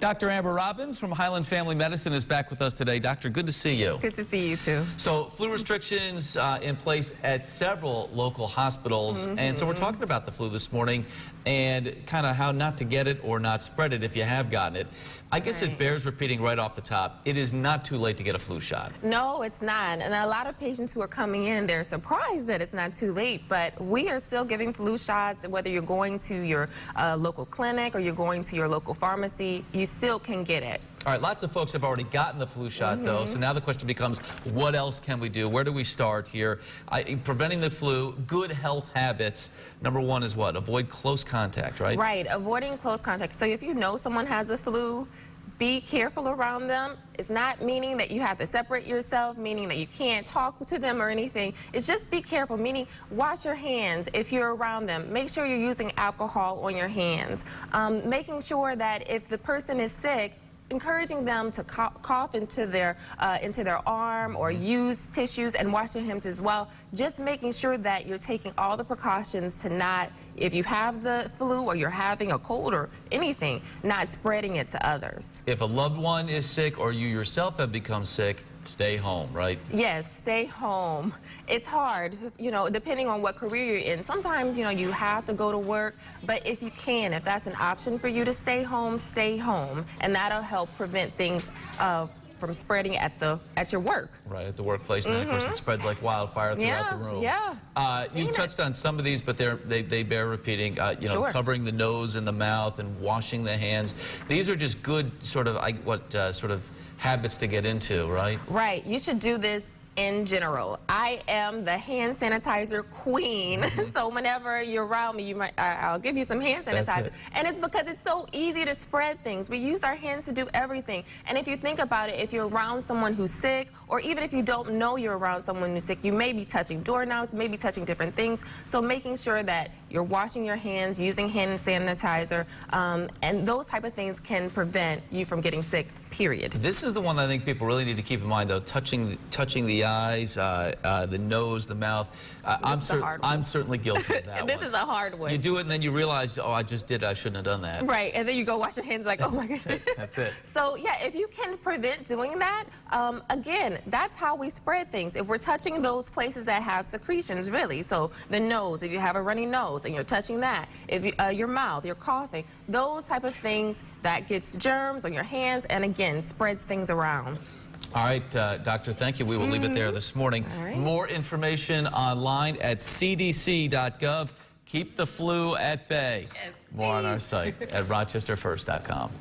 Dr. Amber Robbins from Highland Family Medicine is back with us today. Doctor, good to see you. Good to see you too. So flu restrictions in place at several local hospitals. And so we're talking about the flu this morning and kind of how not to get it or not spread it if you have gotten it. I guess it bears repeating right off the top. It is not too late to get a flu shot. No, it's not. And a lot of patients who are coming in, they're surprised that it's not too late. But we are still giving flu shots, whether you're going to your local clinic or you're going to your local pharmacy, you still can get it. All right, lots of folks have already gotten the flu shot, though, so now the question becomes, what else can we do? Where do we start here? Preventing the flu, good health habits. Number one is what? Avoid close contact, right? Right, avoiding close contact. So if you know someone has a flu, be careful around them. It's not meaning that you have to separate yourself, meaning that you can't talk to them or anything. It's just be careful, meaning wash your hands if you're around them. Make sure you're using alcohol on your hands. Making sure that if the person is sick, encouraging them to cough into their arm or use tissues and wash their hands as well. Just making sure that you're taking all the precautions to not, if you have the flu or you're having a cold or anything, not spreading it to others. If a loved one is sick or you yourself have become sick, stay home, right? Yes, stay home. It's hard, you know, depending on what career you're in. Sometimes, you know, you have to go to work, but if you can, if that's an option for you to stay home, and that'll help prevent things from spreading at your work. Right, at the workplace, and then of course it spreads like wildfire throughout the room. Yeah. You've touched on some of these, but they bear repeating. You know, covering the nose and the mouth and washing the hands. These are just good sort of habits to get into, right? Right. You should do this in general. I am the hand sanitizer queen. So whenever you're around me, I'll give you some hand sanitizer. And it's because it's so easy to spread things. We use our hands to do everything. And if you think about it, if you're around someone who's sick, or even if you don't know you're around someone who's sick, you may be touching doorknobs, maybe touching different things. So making sure that you're washing your hands, using hand sanitizer, and those type of things can prevent you from getting sick, period. This is the one that I think people really need to keep in mind, though, touching the eyes, the nose, the mouth. I'm certainly guilty of that This is a hard one. You do it and then you realize, oh, I just did it, I shouldn't have done that. Right, and then you go wash your hands like, oh my goodness. That's it. So yeah, if you can prevent doing that, again, that's how we spread things. If we're touching those places that have secretions, really, so the nose, if you have a runny nose and you're touching that, if you, your mouth, you're coughing, those type of things, that gets germs on your hands and again, spreads things around. All right, Doctor, thank you. We will leave it there this morning. More information online at cdc.gov. Keep the flu at bay. More on our site at rochesterfirst.com.